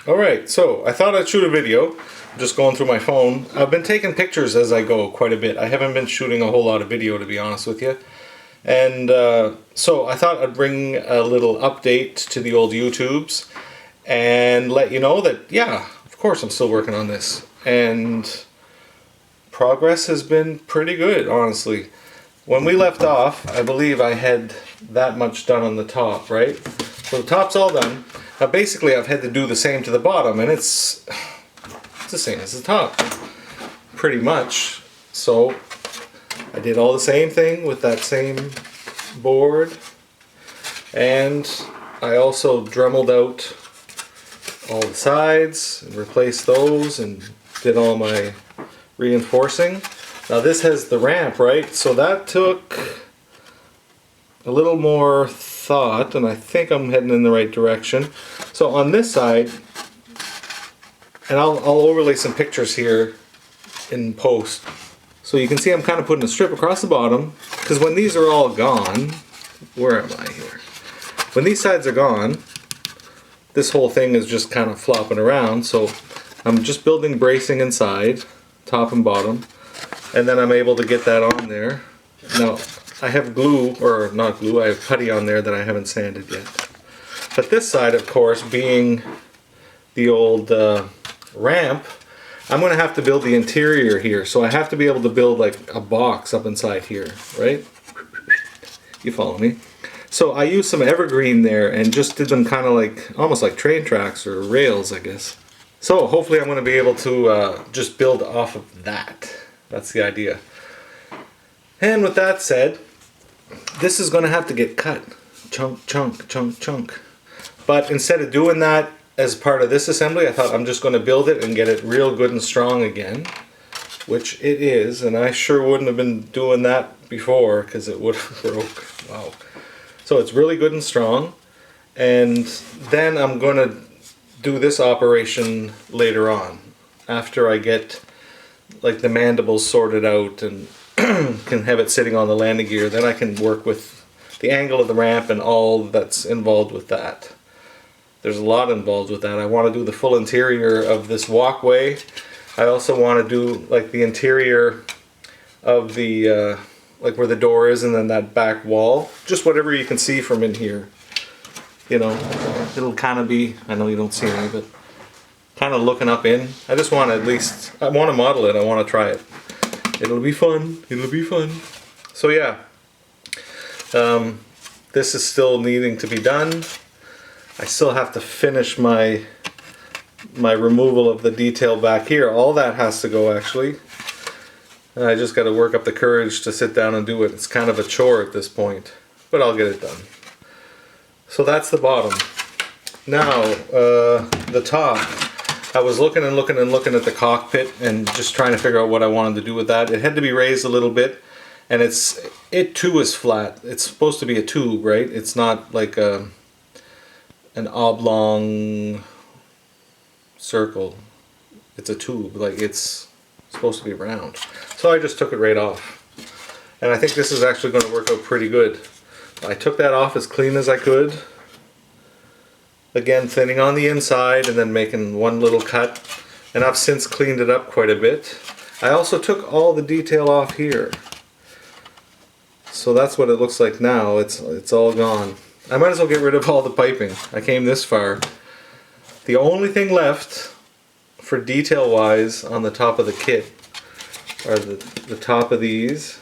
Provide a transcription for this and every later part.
Alright, so I thought I'd shoot a video. I'm just going through my phone. I've been taking pictures as I go quite a bit. I haven't been shooting a whole lot of video, to be honest with you. And so I thought I'd bring a little update to the old YouTubes and let you know that, yeah, of course I'm still working on this. And progress has been pretty good, honestly. When we left off, I believe I had that much done on the top, right? So the top's all done. Now basically I've had to do the same to the bottom, and it's the same as the top, pretty much. So I did all the same thing with that same board, and I also dremeled out all the sides and replaced those and did all my reinforcing. Now this has the ramp, right? So that took a little more thought, and I think I'm heading in the right direction. So on this side, and I'll overlay some pictures here in post, so you can see I'm kind of putting a strip across the bottom, because when these are all gone, where am I here? When these sides are gone, this whole thing is just kind of flopping around, so I'm just building bracing inside, top and bottom, and then I'm able to get that on there. Now, I have glue, or not glue, I have putty on there that I haven't sanded yet. But this side, of course, being the old ramp, I'm going to have to build the interior here. So I have to be able to build like a box up inside here, right? You follow me? So I used some evergreen there and just did them kind of like, almost like train tracks or rails, I guess. So hopefully I'm going to be able to just build off of that. That's the idea. And with that said, this is going to have to get cut. Chunk, chunk, chunk, chunk. But instead of doing that as part of this assembly, I thought I'm just going to build it and get it real good and strong again. Which it is, and I sure wouldn't have been doing that before because it would have broke. Wow. So it's really good and strong. And then I'm going to do this operation later on. After I get like the mandibles sorted out and can have it sitting on the landing gear, then I can work with the angle of the ramp and all that's involved with that. There's a lot involved with that. I want to do the full interior of this walkway. I also want to do like the interior of the like where the door is, and then that back wall. Just whatever you can see from in here. You know, it'll kind of be, I know you don't see any, but kind of looking up in. I just want to at least, I want to model it, I want to try it. It'll be fun, it'll be fun. So yeah, this is still needing to be done. I still have to finish my removal of the detail back here. All that has to go actually. And I just got to work up the courage to sit down and do it. It's kind of a chore at this point, but I'll get it done. So that's the bottom. Now, the top. I was looking and looking and looking at the cockpit and just trying to figure out what I wanted to do with that. It had to be raised a little bit, and it too is flat. It's supposed to be a tube, right? It's not like an oblong circle. It's a tube, like it's supposed to be round. So I just took it right off. And I think this is actually going to work out pretty good. I took that off as clean as I could. Again, thinning on the inside and then making one little cut. And I've since cleaned it up quite a bit. I also took all the detail off here. So that's what it looks like now. It's all gone. I might as well get rid of all the piping. I came this far. The only thing left for detail wise on the top of the kit are the top of these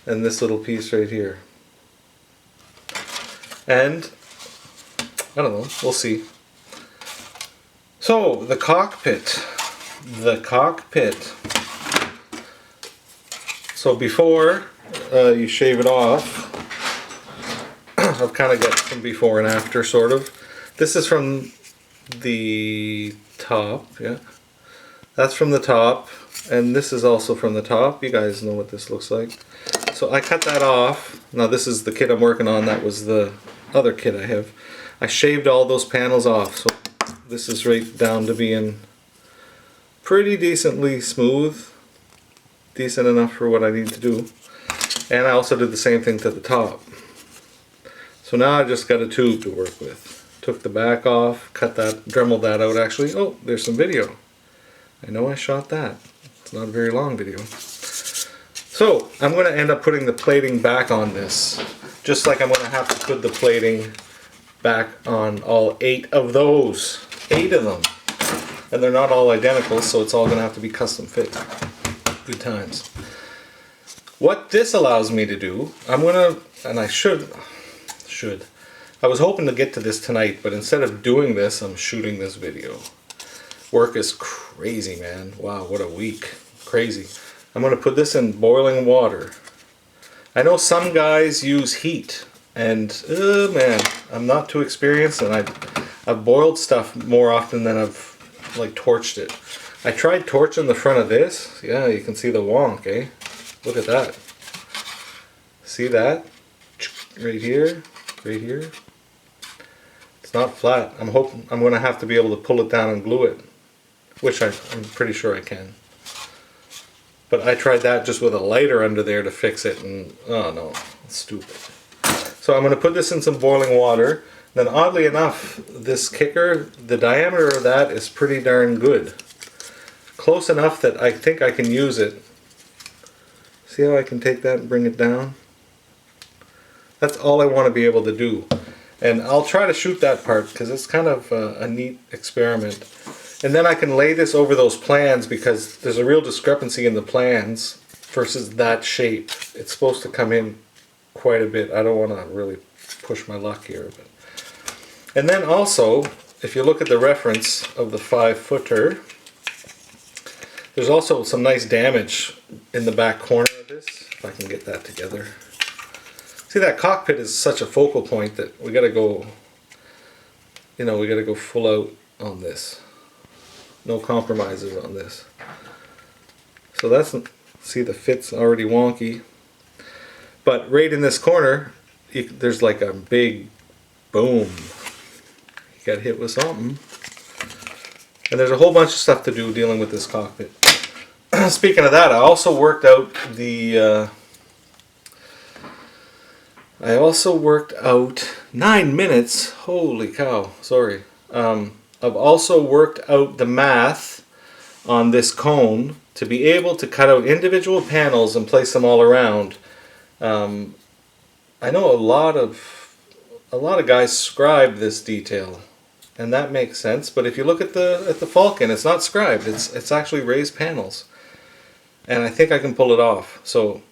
and this little piece right here. And I don't know, we'll see. So, the cockpit. The cockpit. So before you shave it off, I've kind of got some before and after, sort of. This is from the top, yeah. That's from the top, and this is also from the top. You guys know what this looks like. So I cut that off. Now this is the kit I'm working on. That was the other kit I have. I shaved all those panels off, so this is right down to being pretty decently smooth. Decent enough for what I need to do. And I also did the same thing to the top. So now I just got a tube to work with. took the back off, cut that, dremeled that out actually. Oh, there's some video. I know I shot that. It's not a very long video. So I'm going to end up putting the plating back on this. Just like I'm going to have to put the plating back on all 8 of those. 8 of them. And they're not all identical, so it's all going to have to be custom fit. Good times. What this allows me to do, I'm going to, and I should, I was hoping to get to this tonight, but instead of doing this, I'm shooting this video. Work is crazy, man. Wow, what a week. Crazy. I'm going to put this in boiling water. I know some guys use heat, and man, I'm not too experienced, and I've boiled stuff more often than I've like torched it. I tried torching the front of this. Yeah, you can see the wonk, eh? Look at that. See that? Right here, right here. It's not flat. I'm hoping I'm going to have to be able to pull it down and glue it, which I'm pretty sure I can. But I tried that just with a lighter under there to fix it, and oh no, it's stupid. So I'm going to put this in some boiling water. Then oddly enough, this kicker, the diameter of that is pretty darn good. Close enough that I think I can use it. See how I can take that and bring it down? That's all I want to be able to do. And I'll try to shoot that part because it's kind of a neat experiment. And then I can lay this over those plans because there's a real discrepancy in the plans versus that shape. It's supposed to come in quite a bit. I don't want to really push my luck here. But. And then also, if you look at the reference of the 5-footer, there's also some nice damage in the back corner of this, if I can get that together. See, that cockpit is such a focal point that we got to go, you know, we got to go full out on this. No compromises on this. So that's, see, the fit's already wonky. But right in this corner, there's like a big boom. You got hit with something. And there's a whole bunch of stuff to do dealing with this cockpit. Speaking of that, I also worked out the... I also worked out 9 minutes. Holy cow! Sorry. I've also worked out the math on this cone to be able to cut out individual panels and place them all around. I know a lot of guys scribe this detail, and that makes sense. But if you look at the Falcon, it's not scribed. It's actually raised panels, and I think I can pull it off. So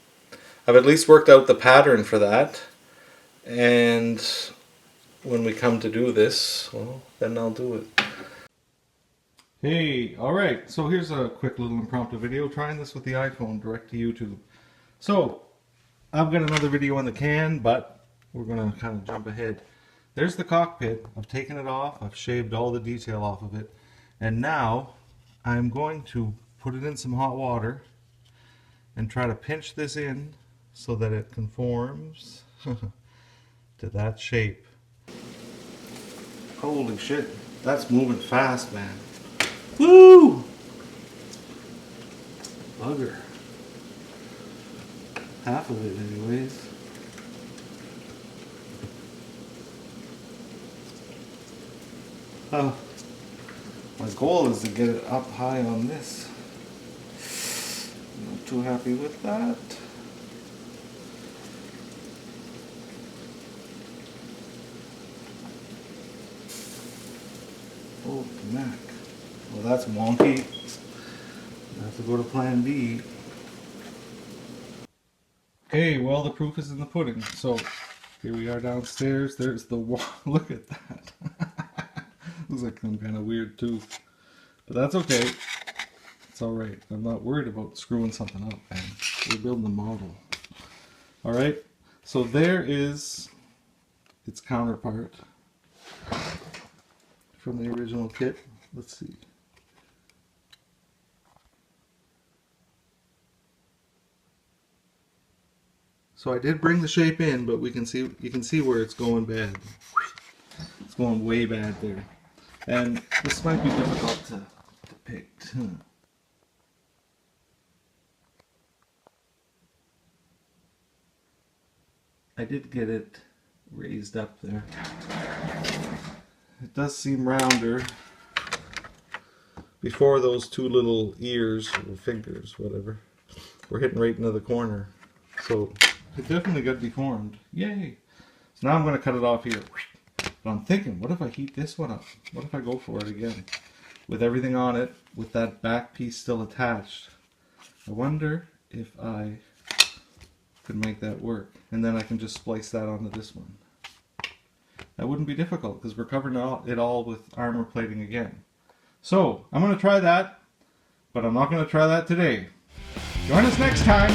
I've at least worked out the pattern for that. And when we come to do this, well, then I'll do it. Hey, alright, so here's a quick little impromptu video trying this with the iPhone direct to YouTube. So, I've got another video in the can, but we're going to kind of jump ahead. There's the cockpit. I've taken it off. I've shaved all the detail off of it. And now, I'm going to put it in some hot water and try to pinch this in so that it conforms to that shape. Holy shit, that's moving fast, man. Woo! Bugger. Half of it anyways. Oh, my goal is to get it up high on this. Not too happy with that. Oh, Mac. Well, that's wonky. I have to go to plan B. Okay, well, the proof is in the pudding. So, here we are downstairs. There's the wall. Look at that. Looks like some kind of weird tooth. But that's okay. It's alright. I'm not worried about screwing something up, man. We're building a model. Alright, so there is its counterpart from the original kit. Let's see. So I did bring the shape in, but you can see where it's going bad. It's going way bad there. And this might be difficult to depict. I did get it raised up there. does seem rounder. Before those two little ears, or fingers, whatever, were hitting right into the corner. So it definitely got deformed. Yay! So now I'm going to cut it off here. But I'm thinking, what if I heat this one up? What if I go for it again? With everything on it, with that back piece still attached. I wonder if I could make that work. And then I can just splice that onto this one. That wouldn't be difficult because we're covering it all with armor plating again. So, I'm going to try that, but I'm not going to try that today. Join us next time!